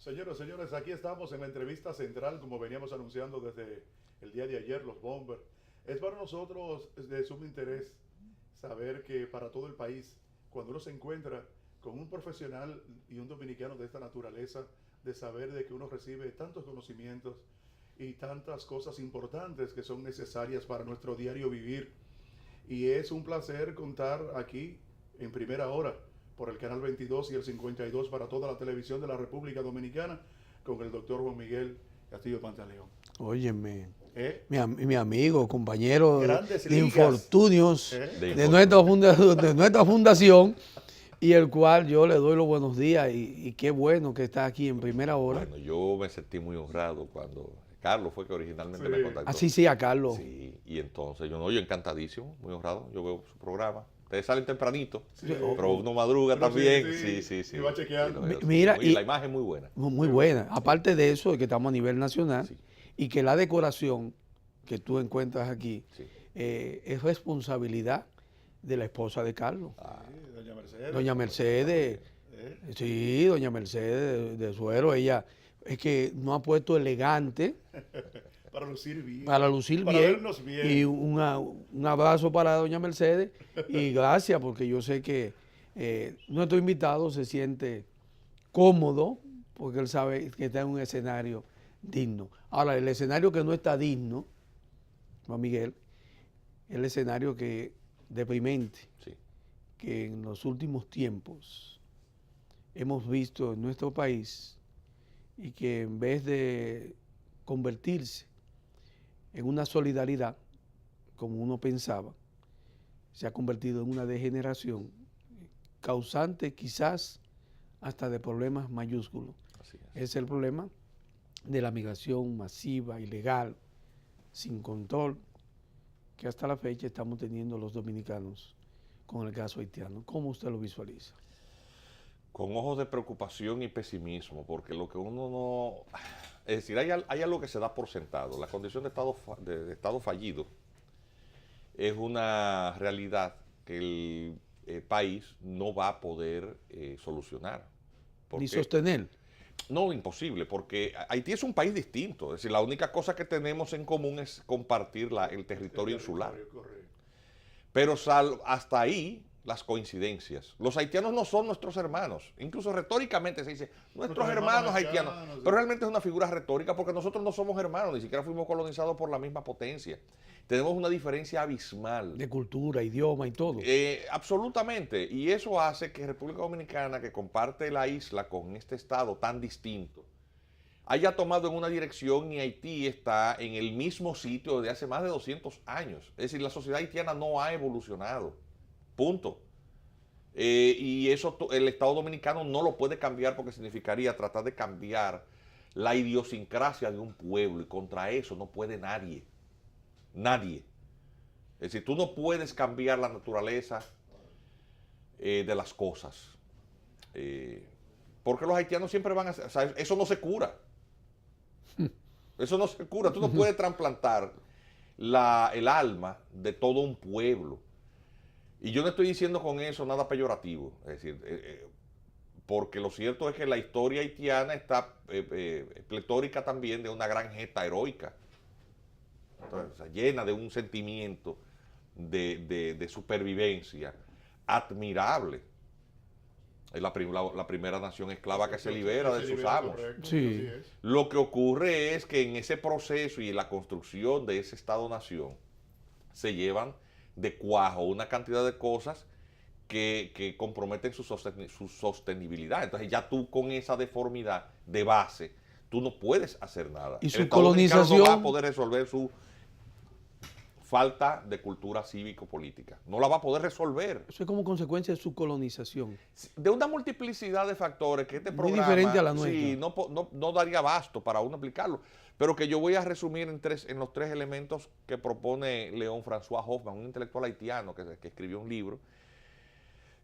Señores, aquí estamos en la entrevista central, como veníamos anunciando desde el día de ayer, los Bombers. Es para nosotros de sumo interés saber que para todo el país, cuando uno se encuentra con un profesional y un dominicano de esta naturaleza, de saber de que uno recibe tantos conocimientos y tantas cosas importantes que son necesarias para nuestro diario vivir. Y es un placer contar aquí en primera hora por el canal 22 y el 52 para toda la televisión de la República Dominicana con el doctor Juan Miguel Castillo Pantaleón. Óyeme, ¿Eh? mi amigo, compañero Grandes de ligas. infortunios ¿Eh? de nuestra fundación, y el cual yo le doy los buenos días y qué bueno que está aquí en primera hora. Bueno, yo me sentí muy honrado cuando Carlos fue que originalmente Sí. me contactó. Así sí, a Carlos. Sí, y entonces yo encantadísimo, muy honrado. Yo veo su programa. Ustedes salen tempranito, Sí. pero uno madruga Pero también. sí, Sí. y va chequeando. Y lo veo, Mira, y y la imagen muy buena. muy buena. Aparte de eso, de que estamos a nivel nacional Sí. y que la decoración que tú encuentras aquí Sí. es responsabilidad de la esposa de Carlos. Sí, doña Mercedes. Doña Mercedes, ¿Eh? sí, doña Mercedes de Suero, ella es que nos ha puesto elegante Para lucir bien. para lucir Para bien. vernos bien. Y un abrazo para doña Mercedes y gracias porque yo sé que nuestro invitado se siente cómodo porque él sabe que está en un escenario digno. Ahora, el escenario que no está digno, Juan Miguel, es el escenario que deprimente Sí. que en los últimos tiempos hemos visto en nuestro país y que en vez de convertirse en una solidaridad, como uno pensaba, se ha convertido en una degeneración causante quizás hasta de problemas mayúsculos. Así es. Es el problema de la migración masiva, ilegal, sin control, que hasta la fecha estamos teniendo los dominicanos con el caso haitiano. ¿Cómo usted lo visualiza? Con ojos de preocupación y pesimismo, porque lo que uno no... Es decir, hay algo que se da por sentado. La condición de estado fallido es una realidad que el país no va a poder solucionar. Ni sostener. No, imposible, porque Haití es un país distinto. Es decir, la única cosa que tenemos en común es compartir el territorio insular. Correcto. Pero hasta ahí las coincidencias. Los haitianos no son nuestros hermanos. Incluso retóricamente se dice, nuestros hermanos haitianos. sí. Pero realmente es una figura retórica porque nosotros no somos hermanos, ni siquiera fuimos colonizados por la misma potencia. Tenemos una diferencia abismal. De cultura, idioma y todo. Absolutamente. Y eso hace que República Dominicana, que comparte la isla con este estado tan distinto, haya tomado en una dirección y Haití está en el mismo sitio desde hace más de 200 años. Es decir, la sociedad haitiana no ha evolucionado. Punto. Y eso el Estado Dominicano no lo puede cambiar porque significaría tratar de cambiar la idiosincrasia de un pueblo y contra eso no puede nadie. Nadie. Es decir, tú no puedes cambiar la naturaleza de las cosas. Porque los haitianos siempre van a... O sea, eso no se cura. Eso no se cura. Tú no puedes trasplantar el alma de todo un pueblo. Y yo no estoy diciendo con eso nada peyorativo. Es decir, porque lo cierto es que la historia haitiana está pletórica también de una gran gesta heroica. Entonces, o sea, llena de un sentimiento de supervivencia admirable. Es la primera nación esclava que se libera de sus amos. Correcto, Sí. así es. Lo que ocurre es que en ese proceso y en la construcción de ese Estado-nación se llevan de cuajo una cantidad de cosas que comprometen su sostenibilidad. Entonces ya tú con esa deformidad de base, tú no puedes hacer nada. Y El su Estado Dominicano no va a colonización, poder resolver su falta de cultura cívico-política. No la va a poder resolver. eso es como consecuencia de su colonización. De una multiplicidad de factores que este Muy programa diferente a la nuestra. sí, no daría abasto para uno aplicarlo, pero que yo voy a resumir en los tres elementos que propone León François Hoffman, un intelectual haitiano que escribió un libro,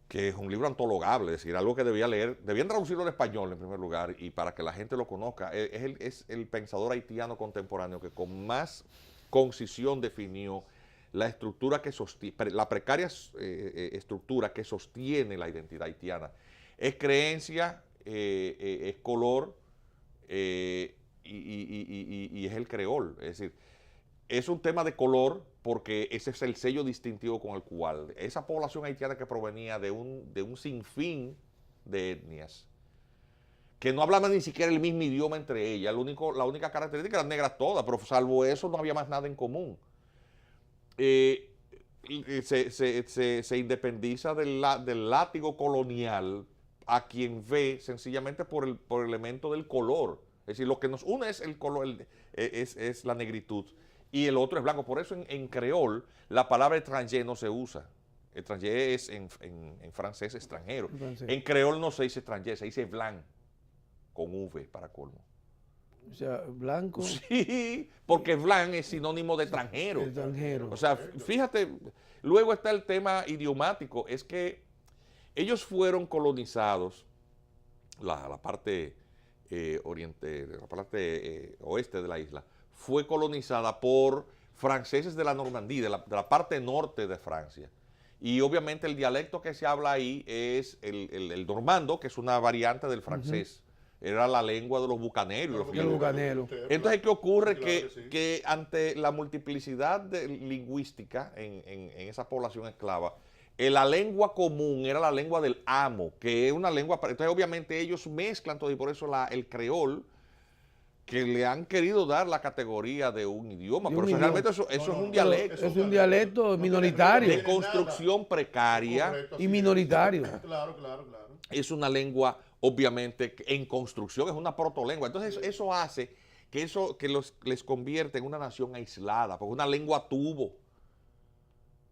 que es un libro antologable, es decir, algo que debían traducirlo al español en primer lugar, y para que la gente lo conozca. Es el pensador haitiano contemporáneo que con más concisión definió la estructura que sostiene, la precaria estructura que sostiene la identidad haitiana. Es creencia, es color, y es el creol. Es decir, es un tema de color porque ese es el sello distintivo con el cual esa población haitiana que provenía de un sinfín de etnias, que no hablaban ni siquiera el mismo idioma entre ellas, la única característica eran negras todas, pero salvo eso no había más nada en común. Se independiza del látigo colonial a quien ve sencillamente por el elemento del color. Es decir, lo que nos une es el color, es la negritud, y el otro es blanco. Por eso en creol la palabra étranger no se usa. Étranger es en francés extranjero. En creol no se dice étranger, se dice blanc, con V para colmo. O sea, blanco. Sí, porque blanc es sinónimo de extranjero. Extranjero. O sea, fíjate, luego está el tema idiomático, es que ellos fueron colonizados, la parte la parte oeste de la isla, fue colonizada por franceses de la Normandía, de la parte norte de Francia. Y obviamente el dialecto que se habla ahí es el normando, que es una variante del francés. Era la lengua de los bucaneros. El bucanero. Entonces, ¿qué ocurre? Claro que sí. Que ante la multiplicidad lingüística en esa población esclava, la lengua común era la lengua del amo, que es una lengua. Entonces, obviamente, ellos mezclan todo y por eso el creol, que le han querido dar la categoría de un idioma, pero realmente eso es un dialecto. Es un dialecto minoritario. De construcción precaria. Correcto, Y así minoritario. es. Claro. Es una lengua, obviamente, en construcción, es una protolengua. Entonces, eso hace que les convierte en una nación aislada, porque es una lengua tubo.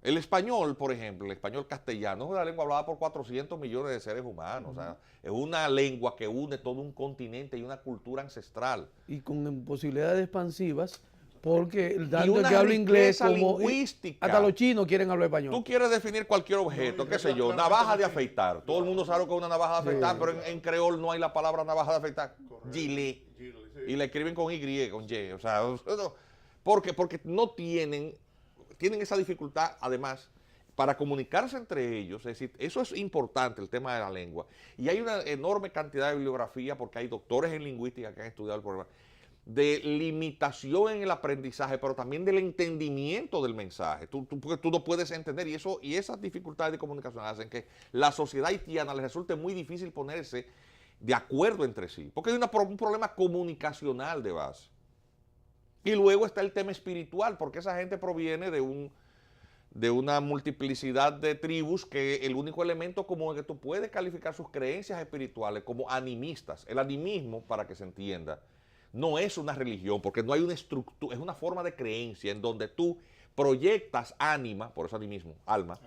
El español, por ejemplo, el español castellano, es una lengua hablada por 400 millones de seres humanos. O sea, es una lengua que une todo un continente y una cultura ancestral. Y con posibilidades expansivas, porque Y tanto el una que habla inglés riqueza como lingüística. hasta los chinos quieren hablar español. Tú quieres definir cualquier objeto, qué sé yo, navaja de afeitar. Todo el mundo sabe lo que es una navaja de afeitar, pero en creol no hay la palabra navaja de afeitar. Gilet. Y la escriben con Y, con Y. O sea, porque no tienen esa dificultad, además, para comunicarse entre ellos. Es decir, eso es importante, el tema de la lengua. Y hay una enorme cantidad de bibliografía, porque hay doctores en lingüística que han estudiado el problema, de limitación en el aprendizaje, pero también del entendimiento del mensaje. Porque tú no puedes entender, y esas dificultades de comunicación hacen que la sociedad haitiana les resulte muy difícil ponerse de acuerdo entre sí, porque hay un problema comunicacional de base. Y luego está el tema espiritual, porque esa gente proviene de una multiplicidad de tribus que el único elemento común es que tú puedes calificar sus creencias espirituales como animistas. El animismo, para que se entienda, no es una religión, porque no hay una estructura, es una forma de creencia en donde tú proyectas ánima, por eso animismo, alma,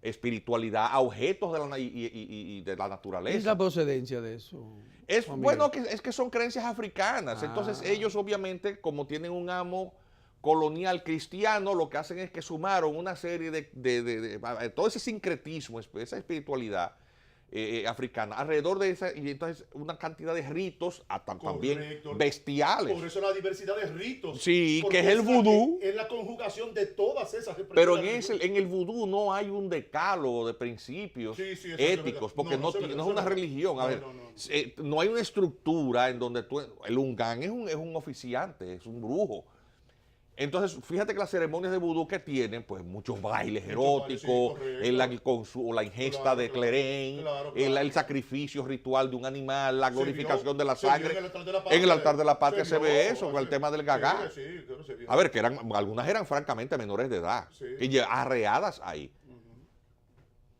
espiritualidad, a objetos de la naturaleza. ¿Cuál es la procedencia de eso? Es Juan bueno, Miguel? Es que son creencias africanas. Entonces ellos obviamente, como tienen un amo colonial cristiano, lo que hacen es que sumaron una serie de todo ese sincretismo, esa espiritualidad africana, alrededor de esa, y entonces una cantidad de ritos también Correcto. bestiales. Por eso la diversidad de ritos. Sí, porque que es el vudú. Es la conjugación de todas esas Pero expresiones. en el vudú no hay un decálogo de principios Sí, eso es éticos, verdad. porque no es una religión. A ver, no hay una estructura en donde el ungán es un oficiante, es un brujo. Entonces, fíjate que las ceremonias de vudú que tienen, pues muchos bailes eróticos, la ingesta de clerén, el sacrificio ritual de un animal, la glorificación de la sangre. En el altar de la patria se ve eso, con el tema del gagá. A ver, que algunas eran francamente menores de edad, y arreadas ahí.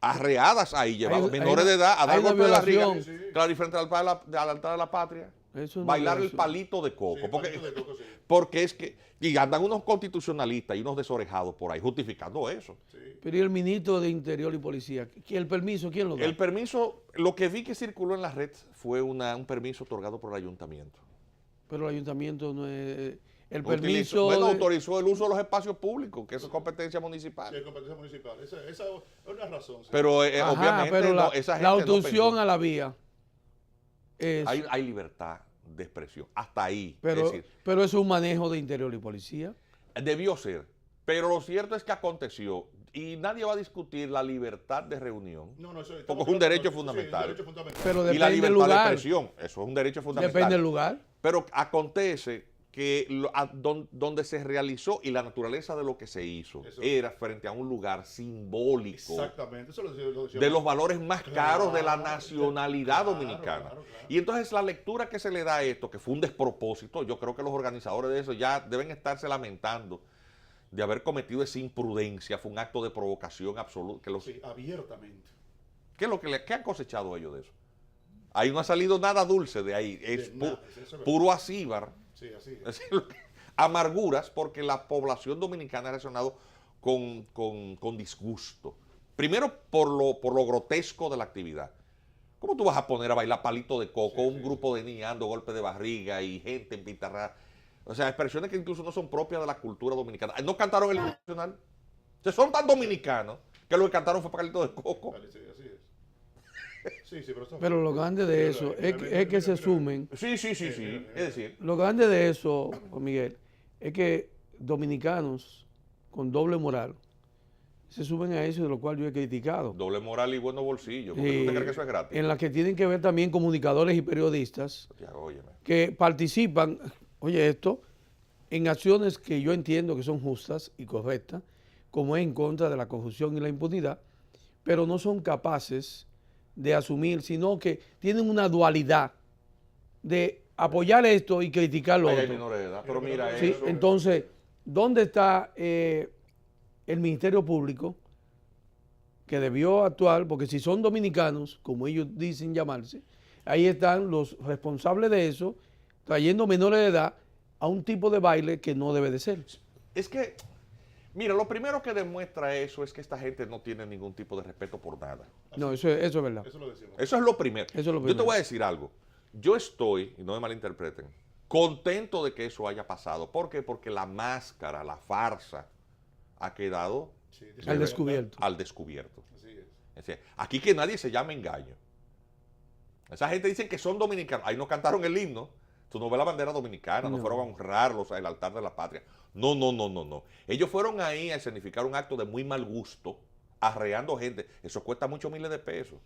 Arreadas ahí, llevaban menores de edad a dar golpe de barriga, claro, y frente al altar de la patria. Bailar el palito de coco, porque es que, y andan unos constitucionalistas y unos desorejados por ahí justificando eso. Pero ¿y el ministro de Interior y Policía? ¿El permiso quién lo da? El permiso, lo que vi que circuló en la red fue un permiso otorgado por el ayuntamiento. Pero el ayuntamiento no es... El Utilizó, permiso... bueno, autorizó el uso de los espacios públicos, que eso es competencia municipal. Sí, es competencia municipal. Esa es una razón. Sí. Pero obviamente pero esa gente la no obstrucción pensó. a la vía. Hay libertad de expresión, hasta ahí. Pero, es decir, pero eso es un manejo de Interior y Policía. debió ser, pero lo cierto es que aconteció y nadie va a discutir la libertad de reunión, porque es un derecho fundamental. Pero Y la depende del libertad de lugar. expresión, eso es un derecho fundamental. Depende del lugar. Pero acontece que donde se realizó y la naturaleza de lo que se hizo era frente a un lugar simbólico. Exactamente. Eso lo decía de los valores más caros de la Claro, nacionalidad claro, dominicana. claro. Y entonces la lectura que se le da a esto, que fue un despropósito, yo creo que los organizadores de eso ya deben estarse lamentando de haber cometido esa imprudencia, fue un acto de provocación absoluta. Sí, abiertamente. ¿Qué es lo que qué han cosechado ellos de eso? Ahí no ha salido nada dulce de ahí, es nada, eso es verdad. puro acíbar. Sí, así es. Es decir, amarguras porque la población dominicana ha reaccionado con disgusto. Primero por lo grotesco de la actividad. ¿Cómo tú vas a poner a bailar palito de coco, un grupo de niñas dando golpes de barriga y gente en pintarra? O sea, expresiones que incluso no son propias de la cultura dominicana. No cantaron el himno nacional. O sea, son tan dominicanos que lo que cantaron fue palito de coco. Vale, sí, así es. Sí, Pero lo grande de eso es que se sumen. Sí. Es decir, Lo grande de eso, Juan Miguel, es que dominicanos con doble moral se suben a eso, de lo cual yo he criticado. doble moral y buenos bolsillos. ¿Por qué tú te crees que eso es gratis? En las que tienen que ver también comunicadores y periodistas Santiago, óyeme. que participan, oye esto, en acciones que yo entiendo que son justas y correctas, como es en contra de la corrupción y la impunidad, pero no son capaces de asumir, sino que tienen una dualidad de apoyar esto y criticar lo Ahí hay otro. menores de edad, pero mira Sí, eso. entonces, ¿dónde está el Ministerio Público que debió actuar? Porque si son dominicanos, como ellos dicen llamarse, ahí están los responsables de eso, trayendo menores de edad a un tipo de baile que no debe de ser. Es que, mira, lo primero que demuestra eso es que esta gente no tiene ningún tipo de respeto por nada. No, eso es verdad. Eso lo decimos. Eso es lo primero. Eso es lo Yo te primero. voy a decir algo. Yo estoy, y no me malinterpreten, contento de que eso haya pasado. ¿Por qué? Porque la máscara, la farsa, ha quedado Sí, Al descubierto. al descubierto. Así es. Es decir, aquí que nadie se llame engaño. Esa gente dice que son dominicanos. Ahí no cantaron el himno. Tú no ves la bandera dominicana, no No. fueron a honrarlos al altar de la patria. No. Ellos fueron ahí a escenificar un acto de muy mal gusto, arreando gente. Eso cuesta muchos miles de pesos.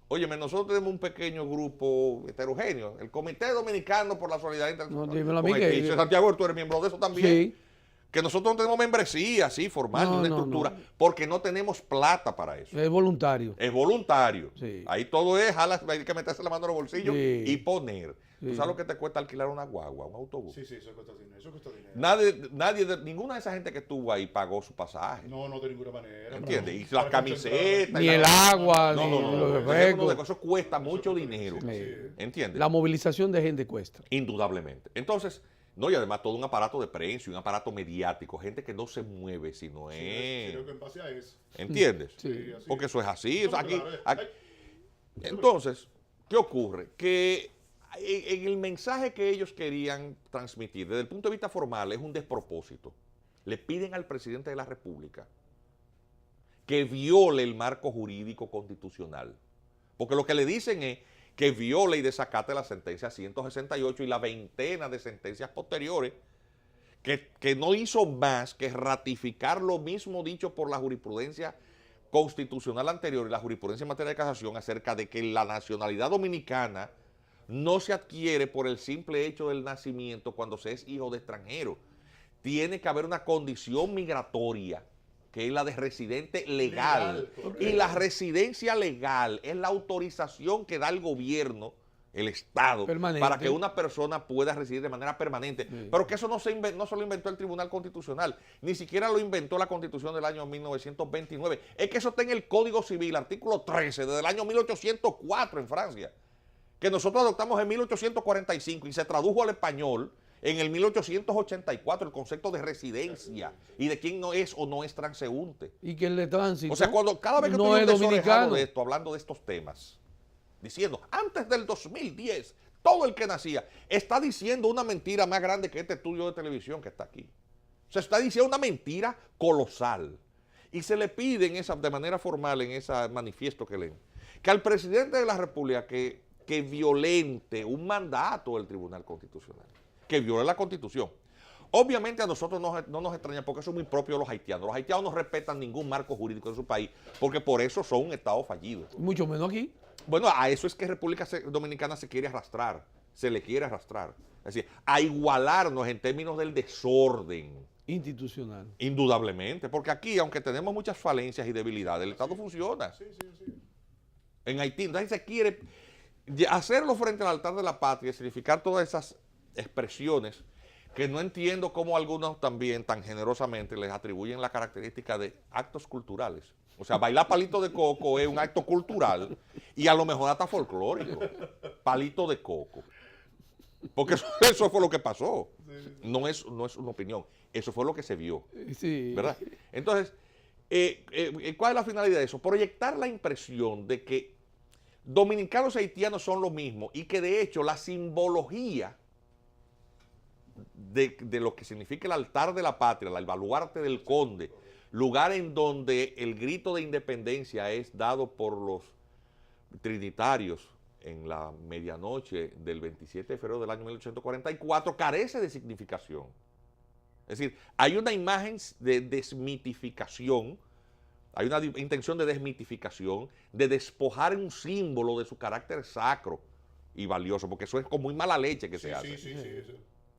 Óyeme, nosotros tenemos un pequeño grupo heterogéneo, el Comité Dominicano por la Solidaridad Internacional. No, dímelo a mí Con que- Haití. Santiago, tú eres miembro de eso también. Sí, Que nosotros no tenemos membresía, así, formal, No, ni una no, estructura, no. porque no tenemos plata para eso. es voluntario. Es voluntario. Sí. Ahí todo es, hay que meterse la mano en los bolsillos Sí. y poner. ¿Tú Sí. sabes lo que te cuesta alquilar una guagua, un autobús? Sí, eso cuesta dinero. Eso cuesta dinero. Ninguna de esa gente que estuvo ahí pagó su pasaje. No, de ninguna manera. ¿Entiendes? Y Para las camisetas. concentrar- Ni el agua, No, ni no, los no. refrescos. Eso cuesta mucho dinero. Sí. ¿Entiendes? La movilización de gente cuesta. Indudablemente. Entonces, no, y además todo un aparato de prensa y un aparato mediático, gente que no se mueve si no es. Creo que en base a eso. ¿Entiendes? Sí. así Porque es. eso es así. No, Aquí, claro, aquí- Entonces, ¿qué ocurre? Que en el mensaje que ellos querían transmitir, desde el punto de vista formal, es un despropósito. Le piden al presidente de la República que viole el marco jurídico constitucional. Porque lo que le dicen es que viole y desacate la sentencia 168 y la veintena de sentencias posteriores, que no hizo más que ratificar lo mismo dicho por la jurisprudencia constitucional anterior y la jurisprudencia en materia de casación acerca de que la nacionalidad dominicana no se adquiere por el simple hecho del nacimiento cuando se es hijo de extranjero. Tiene que haber una condición migratoria, que es la de residente legal. Y la residencia legal es la autorización que da el gobierno, el Estado, Permanente. para que una persona pueda residir de manera permanente. Sí. Pero que eso no se lo inventó el Tribunal Constitucional, ni siquiera lo inventó la Constitución del año 1929. Es que eso está en el Código Civil, artículo 13, desde el año 1804 en Francia, que nosotros adoptamos en 1845 y se tradujo al español en el 1884 el concepto de residencia y de quién no es o no es transeúnte. Y que el de tránsito O sea, cada vez que no tú es vienes dominicano. de esto, hablando de estos temas, diciendo, antes del 2010, todo el que nacía está diciendo una mentira más grande que este estudio de televisión que está aquí. O sea, está diciendo una mentira colosal. Y se le pide de manera formal en ese manifiesto que leen, que al presidente de la República que violente un mandato del Tribunal Constitucional, que viole la Constitución. Obviamente a nosotros no nos extraña porque eso es muy propio de los haitianos. Los haitianos no respetan ningún marco jurídico de su país porque por eso son un Estado fallido. Mucho menos aquí. Bueno, a eso es que República Dominicana se quiere arrastrar. se le quiere arrastrar. Es decir, a igualarnos en términos del desorden. Institucional. Indudablemente, porque aquí, aunque tenemos muchas falencias y debilidades, el Estado funciona. Sí. En Haití, entonces se quiere hacerlo frente al altar de la patria, significar todas esas expresiones que no entiendo cómo algunos también tan generosamente les atribuyen la característica de actos culturales. O sea, bailar palito de coco es un acto cultural y a lo mejor hasta folclórico. Palito de coco. Porque eso fue lo que pasó. No es una opinión. Eso fue lo que se vio. Sí. ¿Verdad? Entonces, ¿cuál es la finalidad de eso? Proyectar la impresión de que dominicanos y haitianos son lo mismo y que de hecho la simbología de lo que significa el altar de la patria, el baluarte del conde, lugar en donde el grito de independencia es dado por los trinitarios en la medianoche del 27 de febrero del año 1844, carece de significación. Es decir, hay una imagen de desmitificación, hay una intención de desmitificación, de despojar un símbolo de su carácter sacro y valioso, porque eso es con muy mala leche que se hace. Sí.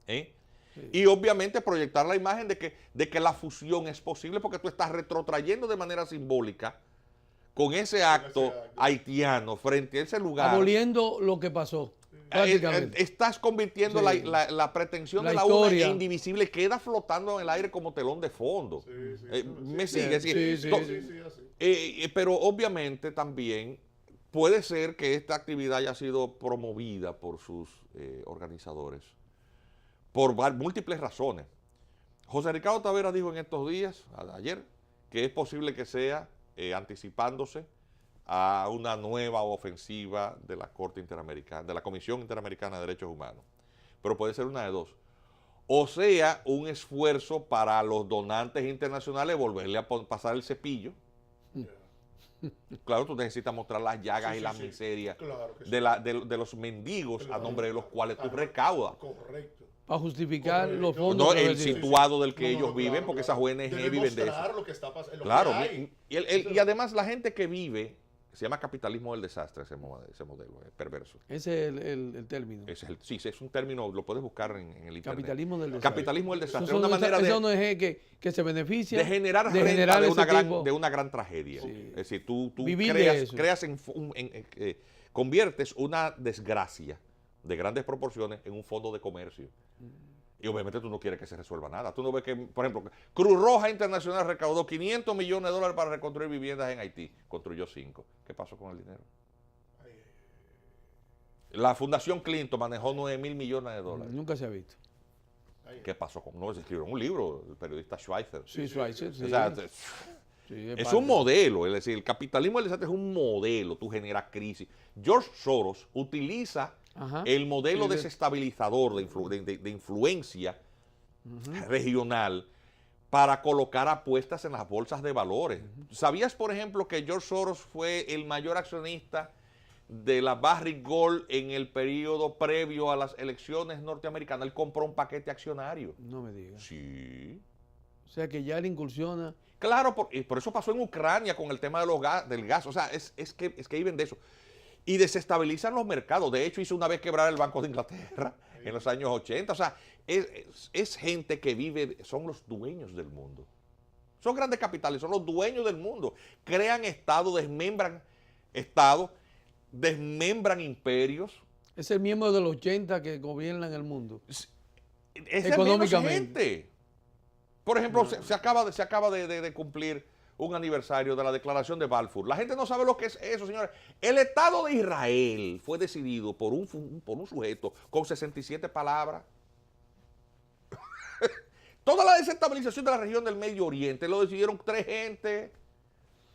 ¿Eh? Sí. Y obviamente proyectar la imagen de que la fusión es posible porque tú estás retrotrayendo de manera simbólica con ese acto haitiano frente a ese lugar. Aboliendo lo que pasó. Prácticamente. Estás convirtiendo la pretensión de la una indivisible, queda flotando en el aire como telón de fondo. ¿Me sigue? Sí. Pero obviamente también puede ser que esta actividad haya sido promovida por sus organizadores por múltiples razones. José Ricardo Tavera dijo en estos días, ayer, que es posible que sea anticipándose a una nueva ofensiva de la Corte Interamericana, de la Comisión Interamericana de Derechos Humanos. Pero puede ser una de dos. O sea, un esfuerzo para los donantes internacionales volverle a pasar el cepillo. Claro, tú necesitas mostrar las llagas y las miserias de los mendigos a nombre de los cuales tú recaudas. Correcto. Para justificar los fondos. No, el situado del que ellos viven, porque esas ONG viven de eso. Lo que está pasando, claro, y además la gente que vive, se llama capitalismo del desastre, ese modelo, es perverso. Ese es el término. Sí, es un término, lo puedes buscar en el internet. Capitalismo del desastre. Capitalismo del desastre. Es una manera de ONG que se beneficia de generar renta de una gran tragedia. Sí. Es decir, tú conviertes una desgracia de grandes proporciones en un fondo de comercio. Y obviamente tú no quieres que se resuelva nada. Tú no ves que, por ejemplo, Cruz Roja Internacional recaudó $500 millones para reconstruir viviendas en Haití. Construyó 5. ¿Qué pasó con el dinero? La Fundación Clinton manejó $9.000 millones. Nunca se ha visto. ¿Qué pasó con? No, se escribió un libro, el periodista Schweitzer. Sí, Schweitzer, sí. O sea, es un modelo, es decir, el capitalismo del desastre es un modelo, tú generas crisis. George Soros utiliza el modelo desestabilizador de influencia regional para colocar apuestas en las bolsas de valores. ¿Sabías, por ejemplo, que George Soros fue el mayor accionista de la Barrick Gold en el periodo previo a las elecciones norteamericanas? Él compró un paquete accionario. No me digas. Sí. O sea que ya él incursiona. Claro, por eso pasó en Ucrania con el tema del gas. O sea, es que viven de eso. Y desestabilizan los mercados. De hecho, hizo una vez quebrar el Banco de Inglaterra en los años 80. O sea, es gente que vive, son los dueños del mundo. Son grandes capitales, son los dueños del mundo. Crean estados, desmembran imperios. Es el miembro de los 80 que gobiernan el mundo. Es económicamente. Por ejemplo, se acaba de cumplir un aniversario de la declaración de Balfour. La gente no sabe lo que es eso, señores. El Estado de Israel fue decidido por un sujeto con 67 palabras. Toda la desestabilización de la región del Medio Oriente lo decidieron 3 gentes.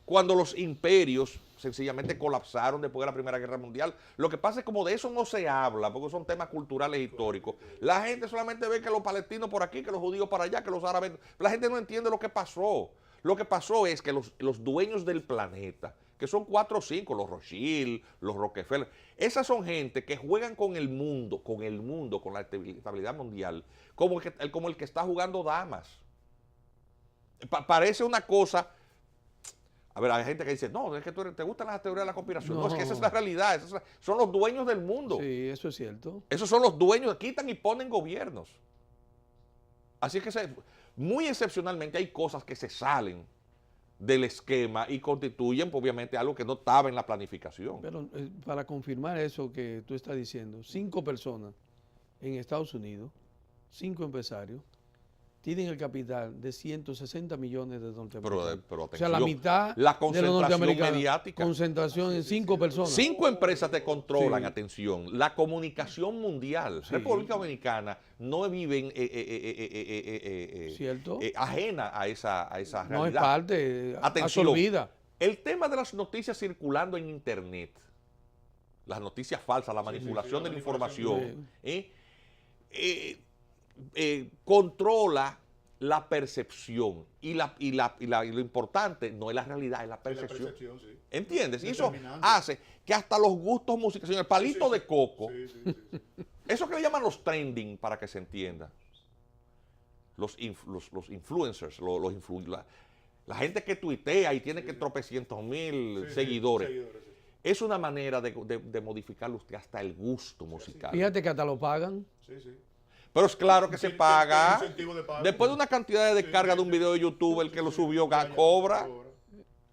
Cuando los imperios sencillamente colapsaron después de la Primera Guerra Mundial. Lo que pasa es que como de eso no se habla, porque son temas culturales históricos. La gente solamente ve que los palestinos por aquí, que los judíos para allá, que los árabes. La gente no entiende lo que pasó. Lo que pasó es que los dueños del planeta, que son 4 o 5, los Rothschild, los Rockefeller, esas son gente que juegan con el mundo, con la estabilidad mundial, como el que está jugando damas. Parece una cosa. A ver, hay gente que dice, no, es que te gustan las teorías de la conspiración. No, es que esa es No. la realidad. Son los dueños del mundo. Sí, eso es cierto. Esos son los dueños, quitan y ponen gobiernos. Así que muy excepcionalmente hay cosas que se salen del esquema y constituyen, pues, obviamente, algo que no estaba en la planificación. Pero para confirmar eso que tú estás diciendo, 5 personas en Estados Unidos, 5 empresarios, tienen el capital de 160 millones de norteamericanos. Pero o sea, la mitad la de los concentración norteamericanos. mediática. Concentración en 5 personas. 5 empresas te controlan, Sí. atención. La comunicación mundial. Sí. República Dominicana no vive ¿Cierto? ajena a esa realidad. No es parte, Atención. absorbida. El tema de las noticias circulando en Internet, las noticias falsas, la manipulación de la información, controla la percepción y lo importante no es la realidad, es la percepción. Sí. ¿Entiendes? Y eso Determinante. hace que hasta los gustos musicales, el palito Sí, sí, de coco, Sí. eso que le llaman los trending, para que se entienda, los influencers, la gente que tuitea y tiene que tropecientos mil seguidores, Sí. es una manera de modificarle usted hasta el gusto musical. Fíjate que hasta lo pagan. Sí. Pero es claro que se Tiene paga. incentivo de pago. Después de una cantidad de descargas de un video de YouTube, el que lo subió cobra.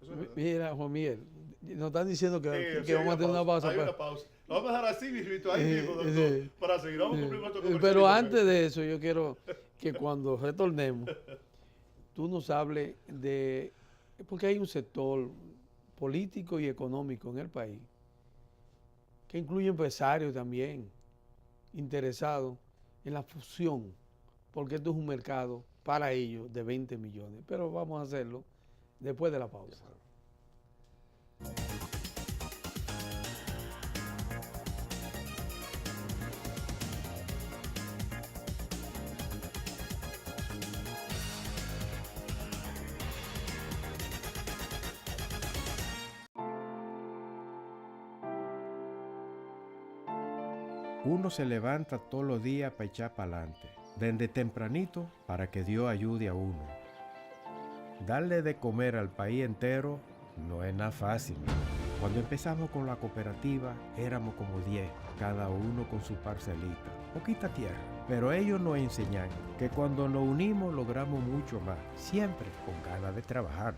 Eso es verdad. Mira, Juan Miguel, nos están diciendo que Sí, vamos a tener una pausa. Hay pero- una pausa. Lo vamos a dejar así, mismito, ahí mismo, doctor, sí. para seguir. Vamos a cumplir nuestro comercial. Pero antes de eso, yo quiero que cuando retornemos, tú nos hables de... Porque hay un sector político y económico en el país que incluye empresarios también interesados en la fusión, porque esto es un mercado para ellos de 20 millones. Pero vamos a hacerlo después de la pausa. Uno se levanta todos los días para echar para adelante, desde tempranito para que Dios ayude a uno. Darle de comer al país entero no es nada fácil. Cuando empezamos con la cooperativa éramos como 10, cada uno con su parcelita, poquita tierra. Pero ellos nos enseñan que cuando nos unimos logramos mucho más, siempre con ganas de trabajar.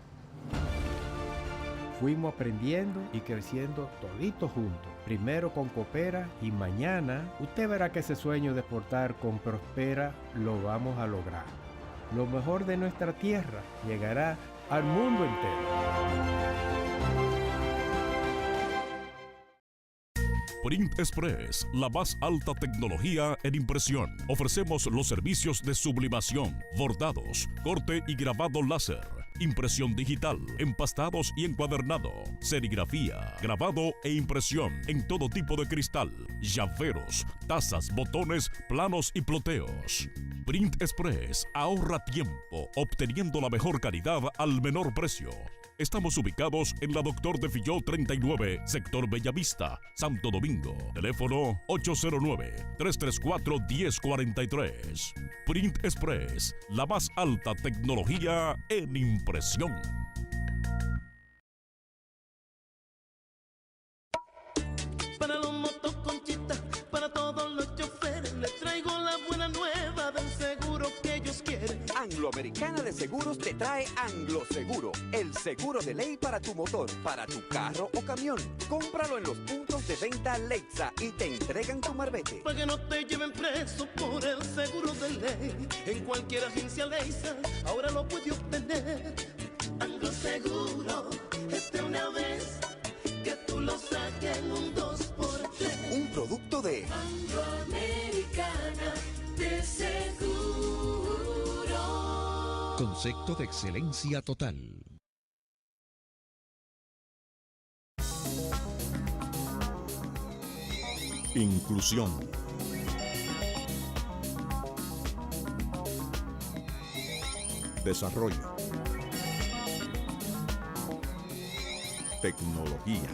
Fuimos aprendiendo y creciendo toditos juntos. Primero con Coopera y mañana usted verá que ese sueño de exportar con Prospera lo vamos a lograr. Lo mejor de nuestra tierra llegará al mundo entero. Print Express, la más alta tecnología en impresión. Ofrecemos los servicios de sublimación, bordados, corte y grabado láser, impresión digital, empastados y encuadernado, serigrafía, grabado e impresión en todo tipo de cristal, llaveros, tazas, botones, planos y ploteos. Print Express ahorra tiempo obteniendo la mejor calidad al menor precio. Estamos ubicados en la Doctor de Filló 39, sector Bellavista, Santo Domingo. Teléfono 809-334-1043. Print Express, la más alta tecnología en impresión. Para los motoconchistas, para todos los choferes, les traigo la buena nueva del seguro que ellos quieren. Angloamericana de Seguros te trae Angloseguro, el seguro de ley para tu motor, para tu carro o camión. Cómpralo en los puntos de venta Lexa y te entregan tu marbete. Para que no te lleven preso por el seguro de ley. En cualquier agencia Lexa, ahora lo puede obtener. Angloseguro, una vez que tú lo saques en un 2x3. Un producto de Angloamericana de seguro. Concepto de excelencia total. Inclusión. Desarrollo. Tecnología.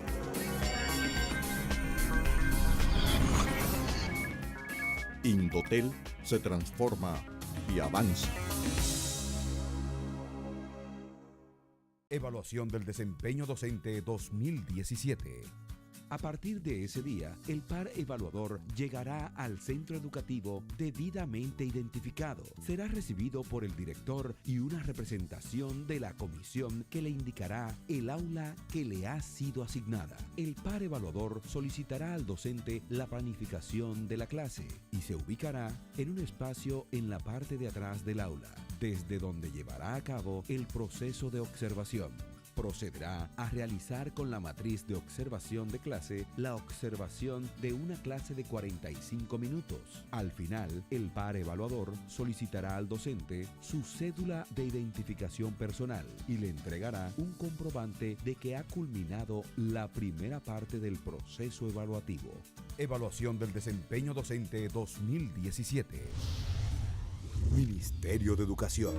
Indotel se transforma y avanza. Evaluación del desempeño docente 2017. A partir de ese día, el par evaluador llegará al centro educativo debidamente identificado. Será recibido por el director y una representación de la comisión que le indicará el aula que le ha sido asignada. El par evaluador solicitará al docente la planificación de la clase y se ubicará en un espacio en la parte de atrás del aula, desde donde llevará a cabo el proceso de observación. Procederá a realizar con la matriz de observación de clase la observación de una clase de 45 minutos. Al final, el par evaluador solicitará al docente su cédula de identificación personal y le entregará un comprobante de que ha culminado la primera parte del proceso evaluativo. Evaluación del desempeño docente 2017. Ministerio de Educación.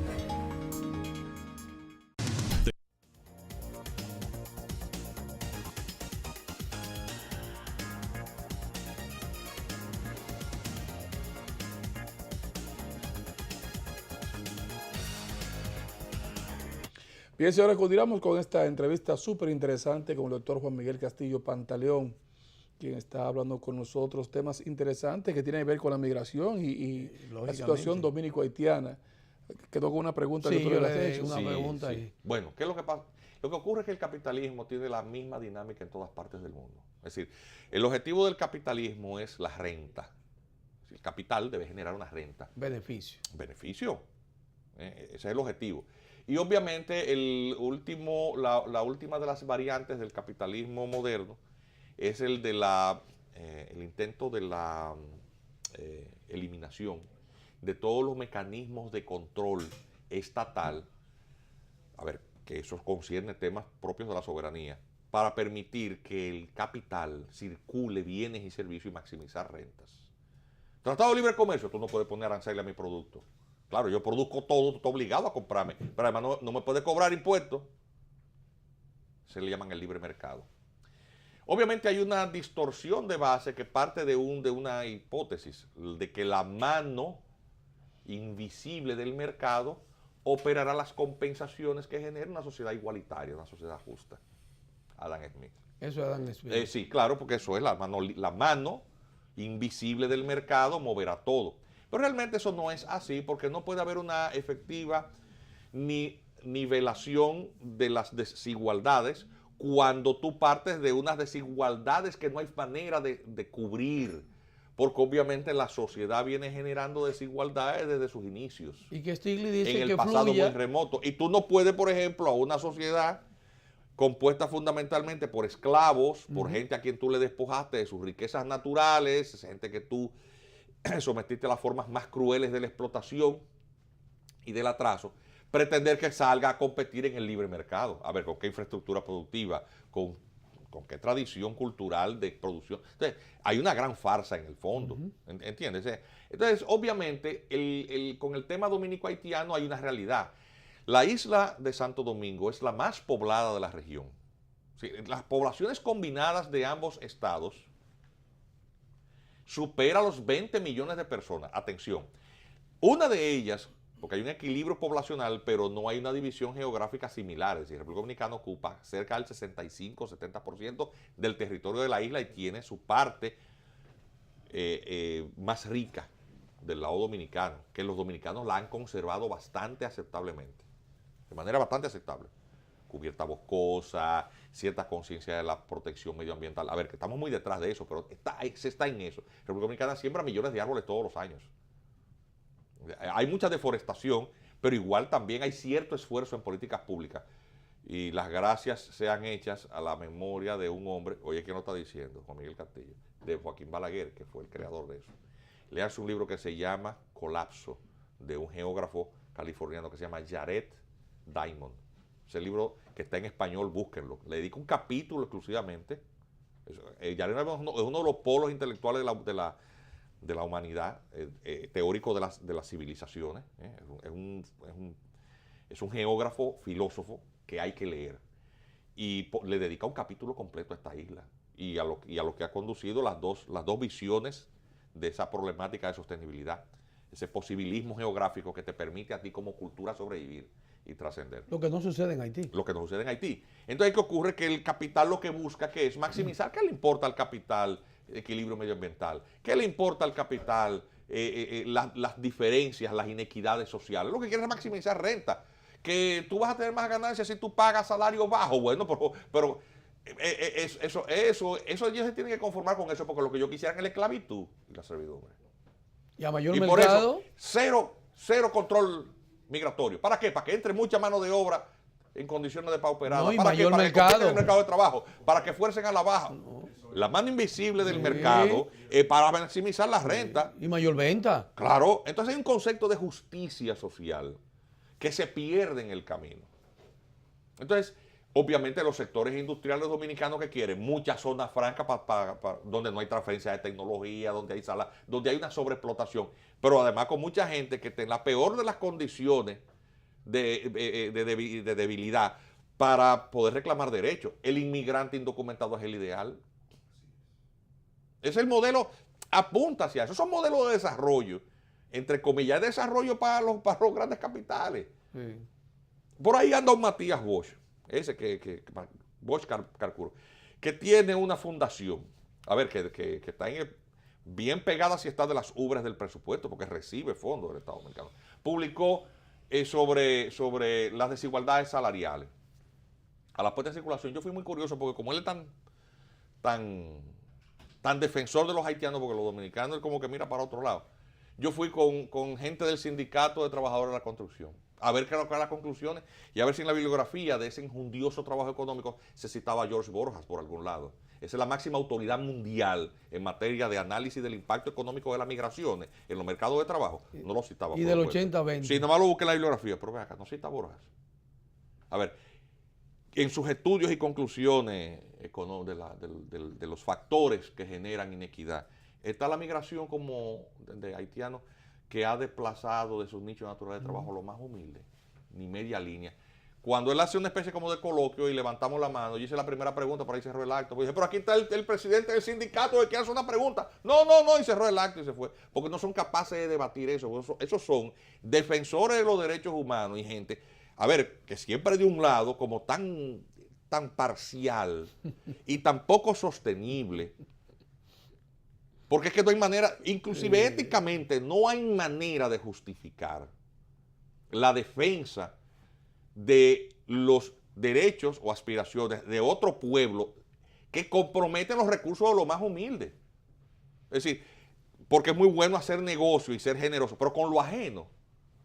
Bien, señores, continuamos con esta entrevista súper interesante con el doctor Juan Miguel Castillo Pantaleón, quien está hablando con nosotros temas interesantes que tienen que ver con la migración y la situación dominico-haitiana. Quedó con una pregunta sí, que tú le has hecho. Una pregunta ahí. Bueno, ¿qué es lo que pasa? Lo que ocurre es que el capitalismo tiene la misma dinámica en todas partes del mundo. Es decir, el objetivo del capitalismo es la renta. El capital debe generar una renta. Beneficio. Beneficio. Ese es el objetivo. Y obviamente la última de las variantes del capitalismo moderno es el intento de la eliminación de todos los mecanismos de control estatal, a ver, que eso concierne temas propios de la soberanía, para permitir que el capital circule bienes y servicios y maximizar rentas. Tratado de Libre Comercio, tú no puedes poner aranceles a mi producto. Claro, yo produzco todo, tú estás obligado a comprarme, pero además no me puede cobrar impuestos. Se le llaman el libre mercado. Obviamente hay una distorsión de base que parte de una hipótesis de que la mano invisible del mercado operará las compensaciones que genera una sociedad igualitaria, una sociedad justa. Adam Smith. Eso es Adam Smith. Sí, claro, porque eso es la mano invisible del mercado moverá todo. Pero realmente eso no es así, porque no puede haber una efectiva nivelación de las desigualdades cuando tú partes de unas desigualdades que no hay manera de cubrir, porque obviamente la sociedad viene generando desigualdades desde sus inicios. Y que Stiglitz dice en que el pasado fluya. muy remoto. Y tú no puedes, por ejemplo, a una sociedad compuesta fundamentalmente por esclavos, por gente a quien tú le despojaste de sus riquezas naturales, gente que tú sometiste a las formas más crueles de la explotación y del atraso, pretender que salga a competir en el libre mercado. A ver, ¿con qué infraestructura productiva? ¿Con qué cultural de producción? Entonces, hay una gran farsa en el fondo, ¿entiendes? Entonces, obviamente, con el tema dominico-haitiano hay una realidad. La isla de Santo Domingo es la más poblada de la región. ¿Sí? Las poblaciones combinadas de ambos estados supera los 20 millones de personas. Atención, una de ellas, porque hay un equilibrio poblacional, pero no hay una división geográfica similar. Es decir, República Dominicana ocupa cerca del 65-70% del territorio de la isla y tiene su parte más rica del lado dominicano, que los dominicanos la han conservado bastante aceptablemente, de manera bastante aceptable. Cubierta boscosa, cierta conciencia de la protección medioambiental. A ver, que estamos muy detrás de eso, pero se está en eso. República Dominicana siembra millones de árboles todos los años. Hay mucha deforestación, pero igual también hay cierto esfuerzo en políticas públicas. Y las gracias sean hechas a la memoria de un hombre, oye, ¿quién lo está diciendo? Juan Miguel Castillo, de Joaquín Balaguer, que fue el creador de eso. Leanse un libro que se llama Colapso, de un geógrafo californiano que se llama Jared Diamond. Ese libro que está en español, búsquenlo. Le dedico un capítulo exclusivamente. Jared Diamond es uno de los polos intelectuales de la humanidad, teórico de las civilizaciones. Es un geógrafo, filósofo que hay que leer. Y le dedica un capítulo completo a esta isla y a lo que ha conducido las dos visiones de esa problemática de sostenibilidad. Es ese posibilismo geográfico que te permite a ti como cultura sobrevivir y trascender. Lo que no sucede en Haití. Lo que no sucede en Haití. Entonces, ¿qué ocurre? Que el capital lo que busca que es maximizar. ¿Qué le importa al capital el equilibrio medioambiental? ¿Qué le importa al capital las diferencias, las inequidades sociales? Lo que quiere es maximizar renta. Que tú vas a tener más ganancias si tú pagas salario bajo. Bueno, pero eso ellos se tienen que conformar con eso, porque lo que yo quisiera es la esclavitud y la servidumbre. Y a mayor y mercado. Por eso, cero control migratorio. ¿Para qué? Para que entre mucha mano de obra en condiciones de pauperada. No, y ¿Para mayor qué? Para mercado. que compiten el mercado de trabajo. Para que fuercen a la baja. No. La mano invisible del mercado para maximizar la renta. Y mayor venta. Claro. Entonces hay un concepto de justicia social que se pierde en el camino. Entonces, obviamente los sectores industriales dominicanos que quieren muchas zonas francas donde no hay transferencia de tecnología, donde hay una sobreexplotación, pero además con mucha gente que está en la peor de las condiciones de debilidad para poder reclamar derechos. El inmigrante indocumentado es el ideal. Es el modelo, apunta hacia eso. Son modelos de desarrollo, entre comillas, de desarrollo para los grandes capitales. Sí. Por ahí anda un Matías Bosch. Ese Bosch Carcuro, que tiene una fundación, a ver, que está bien pegada si está de las ubres del presupuesto, porque recibe fondos del Estado dominicano. Publicó sobre las desigualdades salariales. A la puesta en circulación, yo fui muy curioso, porque como él es tan defensor de los haitianos, porque los dominicanos él como que mira para otro lado, yo fui con gente del sindicato de trabajadores de la construcción, a ver qué eran las conclusiones y a ver si en la bibliografía de ese injundioso trabajo económico se citaba a George Borjas por algún lado. Esa es la máxima autoridad mundial en materia de análisis del impacto económico de las migraciones en los mercados de trabajo. No lo citaba. Y del 80-20. Sí, nomás lo busqué en la bibliografía, pero ven acá, no cita a Borjas. A ver, en sus estudios y conclusiones de los factores que generan inequidad, está la migración como de haitianos que ha desplazado de sus nichos naturales de trabajo los más humildes, ni media línea. Cuando él hace una especie como de coloquio y levantamos la mano, yo hice la primera pregunta, por ahí cerró el acto. Dije, pero aquí está el presidente del sindicato que hace una pregunta. No, y cerró el acto y se fue. Porque no son capaces de debatir eso. Esos son defensores de los derechos humanos y gente, a ver, que siempre de un lado como tan parcial y tan poco sostenible. Porque es que no hay manera, inclusive éticamente, no hay manera de justificar la defensa de los derechos o aspiraciones de otro pueblo que comprometen los recursos de los más humildes. Es decir, porque es muy bueno hacer negocio y ser generoso, pero con lo ajeno,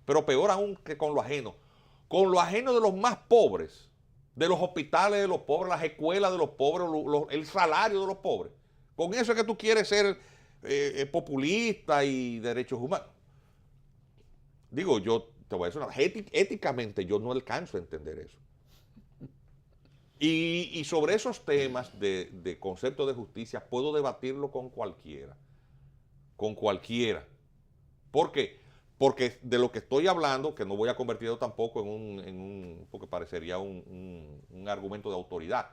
pero peor aún que con lo ajeno de los más pobres, de los hospitales de los pobres, las escuelas de los pobres, el salario de los pobres. Con eso es que tú quieres ser populista y derechos humanos. Digo, yo te voy a decir una cosa, éticamente yo no alcanzo a entender eso. Y sobre esos temas de concepto de justicia puedo debatirlo con cualquiera. Con cualquiera. ¿Por qué? Porque de lo que estoy hablando, que no voy a convertirlo tampoco porque parecería un argumento de autoridad,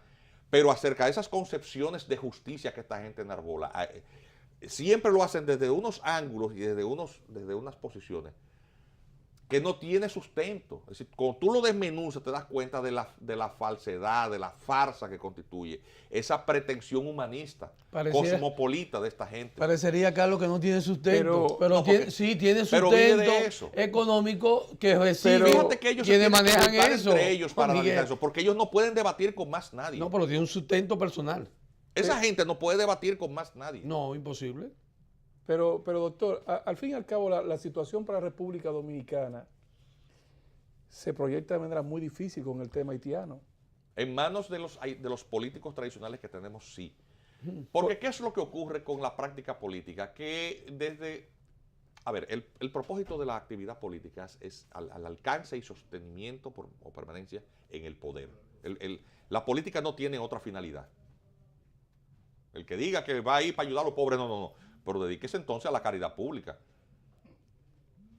pero acerca de esas concepciones de justicia que esta gente enarbola, siempre lo hacen desde unos ángulos y desde unas posiciones que no tiene sustento. Es decir, cuando tú lo desmenuzas te das cuenta de la falsedad, de la farsa que constituye esa pretensión humanista, cosmopolita de esta gente. Parecería, Carlos, que no tiene sustento, pero sí tiene sustento económico que recibe. Fíjate que ellos quienes manejan eso entre ellos para analizar eso, porque ellos no pueden debatir con más nadie. No, pero tiene un sustento personal. Esa gente no puede debatir con más nadie. No, imposible. Pero doctor, al fin y al cabo la situación para la República Dominicana se proyecta de manera muy difícil con el tema haitiano. En manos de los políticos tradicionales que tenemos, sí. Porque ¿qué es lo que ocurre con la práctica política? Que el propósito de la actividad política es al alcance y sostenimiento o permanencia en el poder. La política no tiene otra finalidad. El que diga que va a ir para ayudar a los pobres, no. Pero dedíquese entonces a la caridad pública,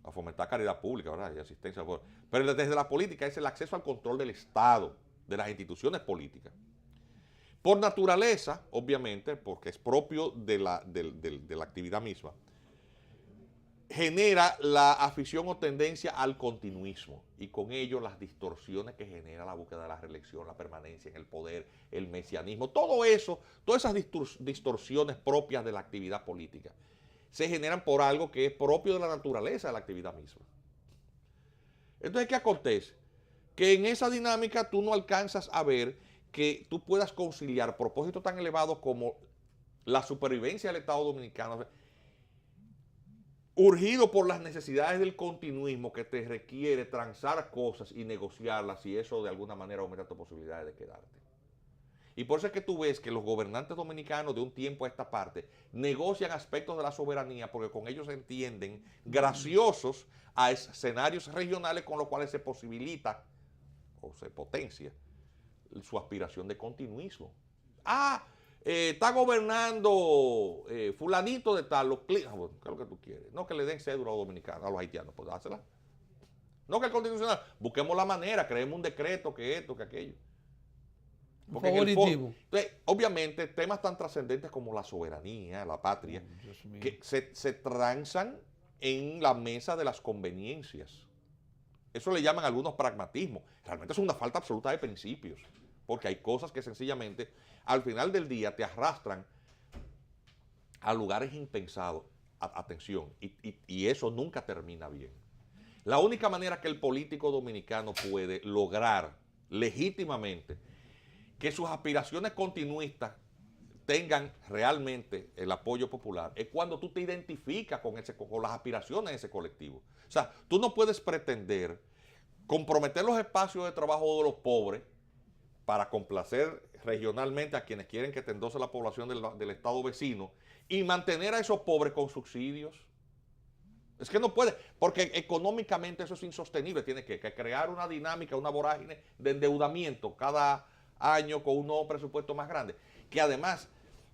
a fomentar caridad pública, ¿verdad? Y asistencia. Pero desde la política es el acceso al control del Estado, de las instituciones políticas. Por naturaleza, obviamente, porque es propio de la actividad misma, genera la afición o tendencia al continuismo y con ello las distorsiones que genera la búsqueda de la reelección, la permanencia en el poder, el mesianismo, todo eso, todas esas distorsiones propias de la actividad política se generan por algo que es propio de la naturaleza de la actividad misma. Entonces, ¿qué acontece? Que en esa dinámica tú no alcanzas a ver que tú puedas conciliar propósitos tan elevados como la supervivencia del Estado Dominicano, urgido por las necesidades del continuismo que te requiere transar cosas y negociarlas, y eso de alguna manera aumenta tus posibilidades de quedarte. Y por eso es que tú ves que los gobernantes dominicanos de un tiempo a esta parte negocian aspectos de la soberanía porque con ellos se entienden graciosos a escenarios regionales con los cuales se posibilita o se potencia su aspiración de continuismo. Está gobernando fulanito de tal, ¿qué es lo que tú quieres? No que le den cédula a los dominicanos, a los haitianos, pues dásela. No que el constitucional, busquemos la manera, creemos un decreto, que esto, que aquello. Porque favoritivo. Entonces, obviamente, temas tan trascendentes como la soberanía, la patria, que se transan en la mesa de las conveniencias. Eso le llaman algunos pragmatismo. Realmente es una falta absoluta de principios, porque hay cosas que sencillamente al final del día te arrastran a lugares impensados. Atención, y eso nunca termina bien. La única manera que el político dominicano puede lograr legítimamente que sus aspiraciones continuistas tengan realmente el apoyo popular es cuando tú te identificas con las aspiraciones de ese colectivo. O sea, tú no puedes pretender comprometer los espacios de trabajo de los pobres para complacer regionalmente a quienes quieren que te endose la población del estado vecino y mantener a esos pobres con subsidios. Es que no puede, porque económicamente eso es insostenible. Tiene que crear una dinámica, una vorágine de endeudamiento cada año con un nuevo presupuesto más grande. Que además,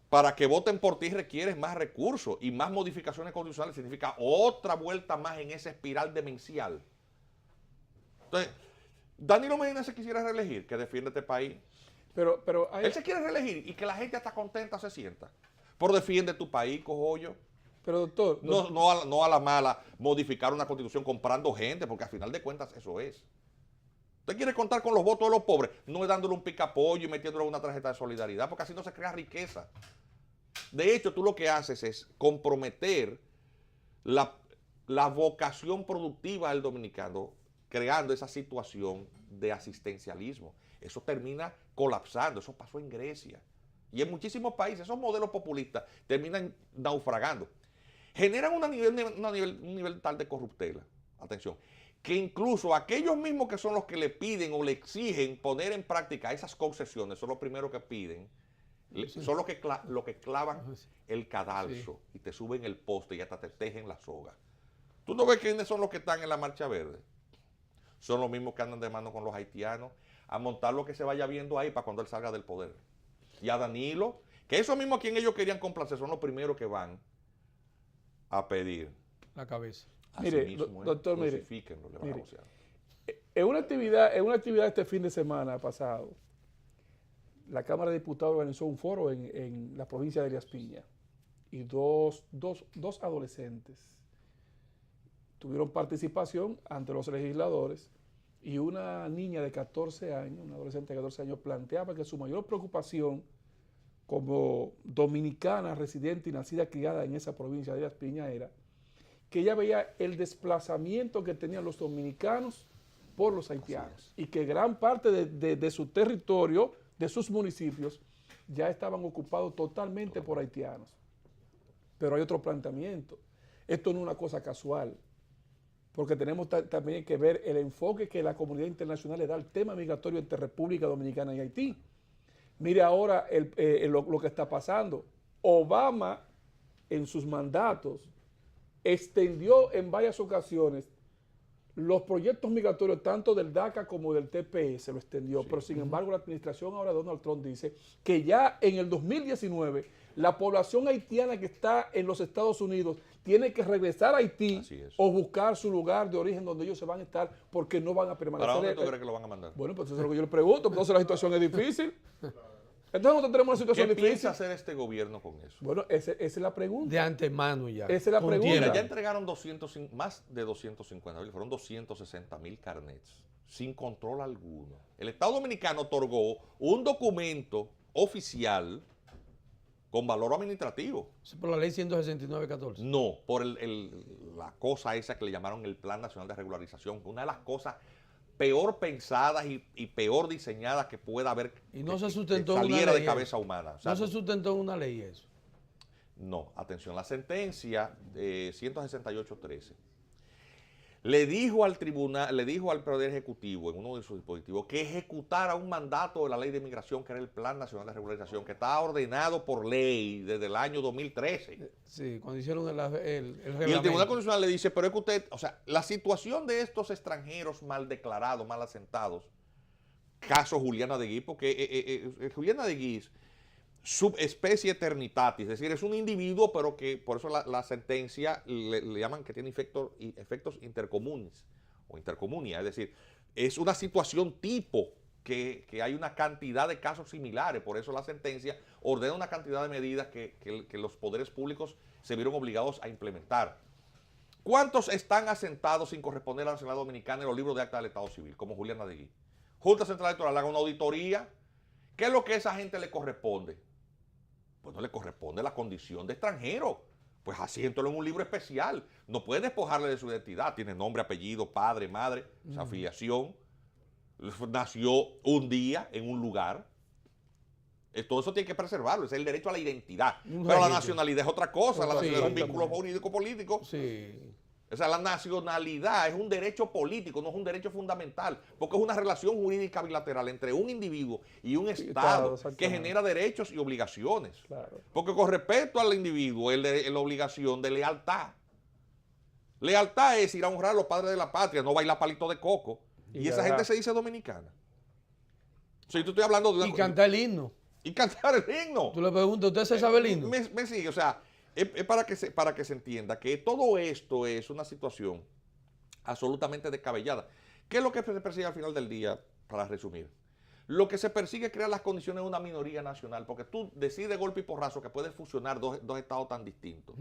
para que voten por ti requieres más recursos y más modificaciones constitucionales. Significa otra vuelta más en esa espiral demencial. Entonces, Danilo Medina se quisiera reelegir, que defiende este país. Pero él se quiere reelegir y que la gente está contenta se sienta. Por defiende tu país, cojollo. Pero doctor... No a la mala modificar una constitución comprando gente, porque al final de cuentas eso es. Usted quiere contar con los votos de los pobres, no es dándole un picapollo y metiéndole una tarjeta de solidaridad, porque así no se crea riqueza. De hecho, tú lo que haces es comprometer la vocación productiva del dominicano, creando esa situación de asistencialismo. Eso termina colapsando, eso pasó en Grecia. Y en muchísimos países, esos modelos populistas terminan naufragando. Generan un nivel tal de corruptela, atención, que incluso aquellos mismos que son los que le piden o le exigen poner en práctica esas concesiones, son los primeros que piden, son los que clavan el cadalso y te suben el poste y hasta te tejen la soga. ¿Tú no ves quiénes son los que están en la Marcha Verde? Son los mismos que andan de mano con los haitianos a montar lo que se vaya viendo ahí para cuando él salga del poder. Y a Danilo, que esos mismos a quien ellos querían complacer son los primeros que van a pedir la cabeza. Mire, mismo, doctor, mire, en una actividad este fin de semana pasado, la Cámara de Diputados organizó un foro en la provincia de Elías Piña y dos adolescentes tuvieron participación ante los legisladores y una niña de 14 años, una adolescente de 14 años, planteaba que su mayor preocupación como dominicana, residente y nacida criada en esa provincia de Elías Piña era que ella veía el desplazamiento que tenían los dominicanos por los haitianos y que gran parte de su territorio, de sus municipios, ya estaban ocupados totalmente por haitianos. Pero hay otro planteamiento. Esto no es una cosa casual, porque tenemos también que ver el enfoque que la comunidad internacional le da al tema migratorio entre República Dominicana y Haití. Mire ahora lo que está pasando. Obama, en sus mandatos, extendió en varias ocasiones los proyectos migratorios, tanto del DACA como del TPS, lo extendió, sí. Pero sin embargo la administración ahora de Donald Trump dice que ya en el 2019 la población haitiana que está en los Estados Unidos tiene que regresar a Haití o buscar su lugar de origen donde ellos se van a estar porque no van a permanecer. ¿Para dónde tú crees que lo van a mandar? Bueno, pues eso es lo que yo le pregunto, entonces la situación es difícil. Entonces nosotros tenemos una ¿Qué situación piensa difícil. hacer este gobierno con eso? Bueno, esa es la pregunta. De antemano ya. Esa es la Con pregunta. tiempo. Mira, ya entregaron más de 250.000, fueron 260.000 carnets, sin control alguno. El Estado Dominicano otorgó un documento oficial con valor administrativo. ¿Es por la ley 169-14? No, por la cosa esa que le llamaron el Plan Nacional de Regularización, una de las cosas peor pensadas y peor diseñadas que pueda haber, Y no se que sustentó en una saliera de ley cabeza humana. O sea, no se sustentó en una ley eso. no, atención, la sentencia 168.13 le dijo al tribunal, le dijo al Poder Ejecutivo en uno de sus dispositivos que ejecutara un mandato de la Ley de Migración, que era el Plan Nacional de Regularización, que está ordenado por ley desde el año 2013. Sí, cuando hicieron el Y el reglamento. Tribunal Constitucional le dice, pero es que usted, o sea, la situación de estos extranjeros mal declarados, mal asentados, caso Juliana de Guiz, porque Juliana de Guiz, subespecie eternitatis, es decir, es un individuo, pero que por eso la sentencia le llaman que tiene efectos intercomunes o intercomunia, es decir, es una situación tipo que hay una cantidad de casos similares, por eso la sentencia ordena una cantidad de medidas que los poderes públicos se vieron obligados a implementar. ¿Cuántos están asentados sin corresponder a la nacionalidad dominicana en los libros de acta del Estado Civil, como Juliana de Guiz? Junta Central Electoral haga una auditoría. ¿Qué es lo que a esa gente le corresponde? Pues no le corresponde la condición de extranjero. Pues asiéntelo en un libro especial. No puede despojarle de su identidad. Tiene nombre, apellido, padre, madre, su afiliación. Nació un día en un lugar. Todo eso tiene que preservarlo. Ese es el derecho a la identidad. Pero la nacionalidad es otra cosa. La nacionalidad es un vínculo jurídico-político. Sí. O sea, la nacionalidad es un derecho político, no es un derecho fundamental, porque es una relación jurídica bilateral entre un individuo y un Estado que genera derechos y obligaciones. Claro. Porque con respecto al individuo, la obligación de lealtad. Lealtad es ir a honrar a los padres de la patria, no bailar palito de coco. Y esa gente se dice dominicana. O sea, yo estoy hablando de una... Y cantar el himno. Y cantar el himno. Tú le preguntas, ¿usted se sabe el himno? Me sigue, o sea... Es para que se entienda que todo esto es una situación absolutamente descabellada. ¿Qué es lo que se persigue al final del día, para resumir? Lo que se persigue es crear las condiciones de una minoría nacional, porque tú decides de golpe y porrazo que puedes fusionar dos estados tan distintos.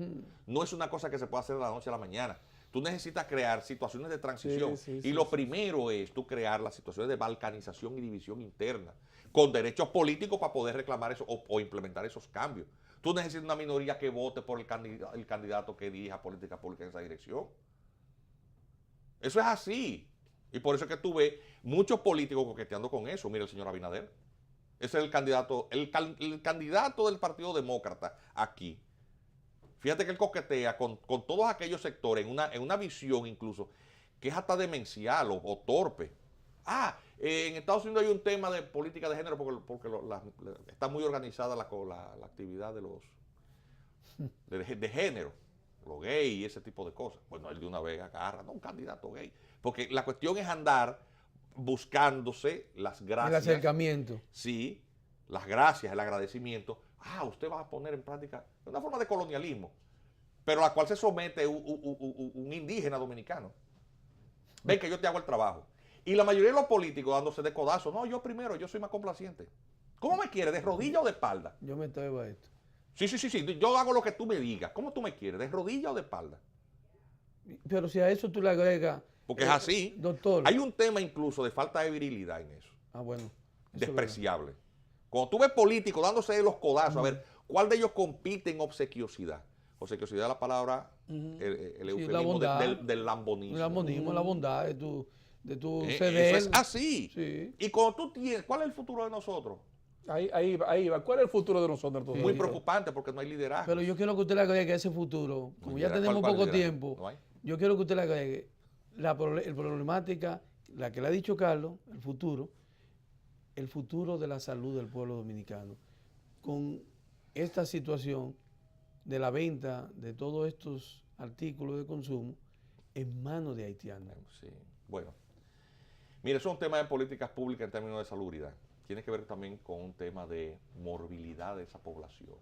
No es una cosa que se puede hacer de la noche a la mañana. Tú necesitas crear situaciones de transición. Lo primero es tú crear las situaciones de balcanización y división interna, con derechos políticos para poder reclamar eso o implementar esos cambios. Tú necesitas una minoría que vote por el candidato que dirija política pública en esa dirección. Eso es así. Y por eso es que tú ves muchos políticos coqueteando con eso. Mira el señor Abinader. Ese es el candidato del Partido Demócrata aquí. Fíjate que él coquetea con todos aquellos sectores en una visión incluso que es hasta demencial o torpe. En Estados Unidos hay un tema de política de género porque está muy organizada la actividad de género, los gays y ese tipo de cosas. Bueno, él de una vez agarra, un candidato gay. Porque la cuestión es andar buscándose las gracias. El acercamiento. Sí, las gracias, el agradecimiento. Usted va a poner en práctica una forma de colonialismo, pero a la cual se somete un indígena dominicano. Ven que yo te hago el trabajo. Y la mayoría de los políticos dándose de codazo. No, yo primero, yo soy más complaciente. ¿Cómo me quieres? ¿De rodilla o de espalda? Yo me traigo a esto. Sí. Yo hago lo que tú me digas. ¿Cómo tú me quieres? ¿De rodilla o de espalda? Pero si a eso tú le agregas... Porque es así. Doctor. Hay un tema incluso de falta de virilidad en eso. Bueno. Despreciable. Cuando tú ves políticos dándose de los codazos, a ver, ¿cuál de ellos compite en obsequiosidad? Obsequiosidad es la palabra, el eufemismo del lambonismo. El lambonismo, la bondad de tu ceder. Eso es así. Sí. Y cuando tú tienes, ¿cuál es el futuro de nosotros? Ahí va. ¿Cuál es el futuro de nosotros? Muy preocupante porque no hay liderazgo. Pero yo quiero que usted le agregue a ese futuro, como ya tenemos poco tiempo, yo quiero que usted le agregue la problemática, la que le ha dicho Carlos, el futuro de la salud del pueblo dominicano. Con esta situación de la venta de todos estos artículos de consumo en manos de haitianos. Sí, bueno. Mire, eso es un tema de políticas públicas en términos de salubridad. Tiene que ver también con un tema de morbilidad de esa población.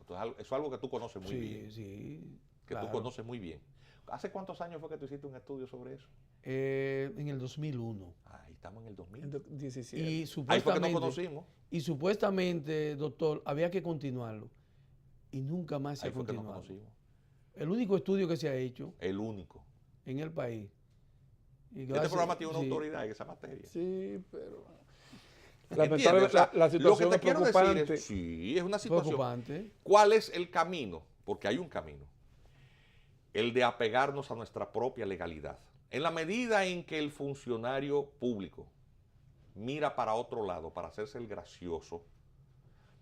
O sea, eso es algo que tú conoces muy bien. Sí, que tú conoces muy bien. ¿Hace cuántos años fue que tú hiciste un estudio sobre eso? En el 2001. Ahí Estamos en el 2000. En 17. Y Ahí fue que nos supuestamente, conocimos. y supuestamente, doctor, había que continuarlo. Y nunca más se Ahí ha fue que nos continuado. conocimos. El único estudio que se ha hecho El único. en el país. Y Este gracias- programa tiene una sí. autoridad en esa materia. Sí, pero... ¿Entiendes? Lamentable, O sea, la situación lo que te es quiero preocupante. decir es, sí, es una situación. Preocupante. ¿Cuál es el camino? Porque hay un camino. El de apegarnos a nuestra propia legalidad. En la medida en que el funcionario público mira para otro lado para hacerse el gracioso,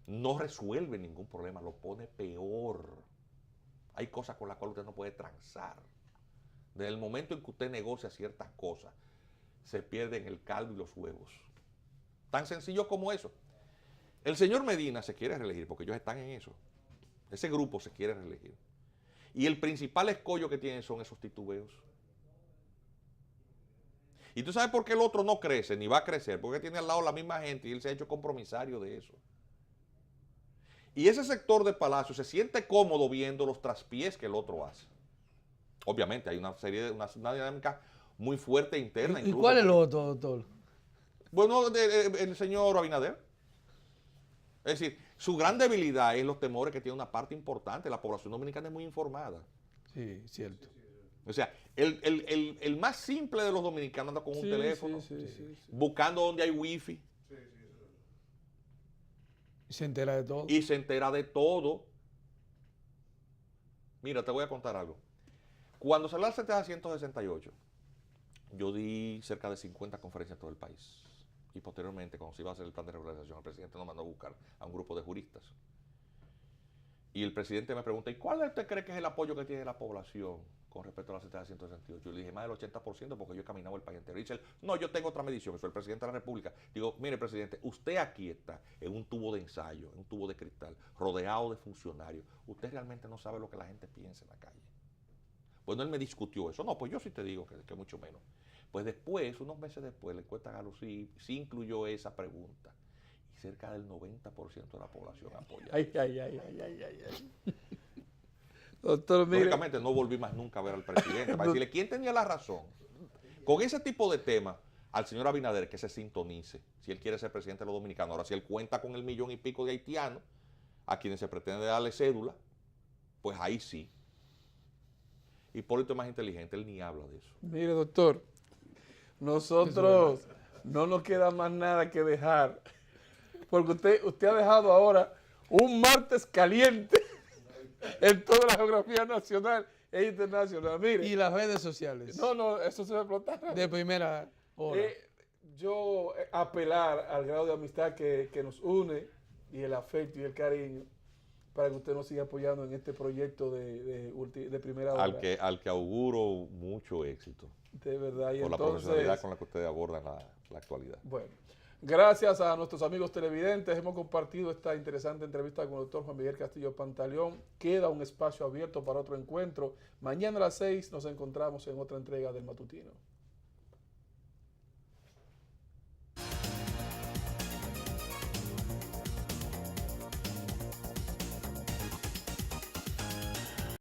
no resuelve ningún problema, lo pone peor. Hay cosas con las cuales usted no puede transar. Desde el momento en que usted negocia ciertas cosas, se pierden el caldo y los huevos. Tan sencillo como eso. El señor Medina se quiere reelegir porque ellos están en eso. Ese grupo se quiere reelegir. Y el principal escollo que tienen son esos titubeos. Y tú sabes por qué el otro no crece, ni va a crecer, porque tiene al lado la misma gente y él se ha hecho compromisario de eso. Y ese sector de Palacio se siente cómodo viendo los traspiés que el otro hace. Obviamente hay una serie de una dinámica muy fuerte interna. ¿Y cuál es el otro, doctor? Bueno, el señor Abinader. Es decir, su gran debilidad es los temores que tiene una parte importante. La población dominicana es muy informada. Sí, cierto. O sea, el más simple de los dominicanos anda con un teléfono, sí. buscando donde hay wifi. Y se entera de todo. Y se entera de todo. Mira, te voy a contar algo. Cuando salió el 768, yo di cerca de 50 conferencias en todo el país. Y posteriormente, cuando se iba a hacer el plan de regularización, el presidente nos mandó a buscar a un grupo de juristas. Y el presidente me pregunta, ¿y cuál usted cree que es el apoyo que tiene la población con respecto a la 768? Yo le dije, más del 80% porque yo he caminado el país entero. Y dice él, no, yo tengo otra medición, soy el presidente de la República. Digo, mire, presidente, usted aquí está en un tubo de ensayo, en un tubo de cristal, rodeado de funcionarios. Usted realmente no sabe lo que la gente piensa en la calle. Bueno, él me discutió eso. No, pues yo sí te digo que mucho menos. Pues después, unos meses después, la encuesta Galo sí incluyó esa pregunta. Y cerca del 90% de la población apoya. Ay. Doctor, mire. Lógicamente no volví más nunca a ver al presidente para decirle quién tenía la razón. Con ese tipo de temas, al señor Abinader que se sintonice, si él quiere ser presidente de los dominicanos. Ahora, si él cuenta con el 1,5 millones de haitianos, a quienes se pretende darle cédula, pues ahí sí. Hipólito es más inteligente, él ni habla de eso. Mire, doctor, nosotros no nos queda más nada que dejar, porque usted ha dejado ahora un martes caliente en toda la geografía nacional e internacional. Mire, Y las redes sociales. no, eso se va a explotar. De primera hora. Yo apelar al grado de amistad que nos une y el afecto y el cariño para que usted nos siga apoyando en este proyecto de primera hora. Al que auguro mucho éxito. De verdad. Y por la entonces, profesionalidad con la que ustedes abordan la actualidad. Bueno, gracias a nuestros amigos televidentes. Hemos compartido esta interesante entrevista con el doctor Juan Miguel Castillo Pantaleón. Queda un espacio abierto para otro encuentro. Mañana a las 6 nos encontramos en otra entrega del Matutino.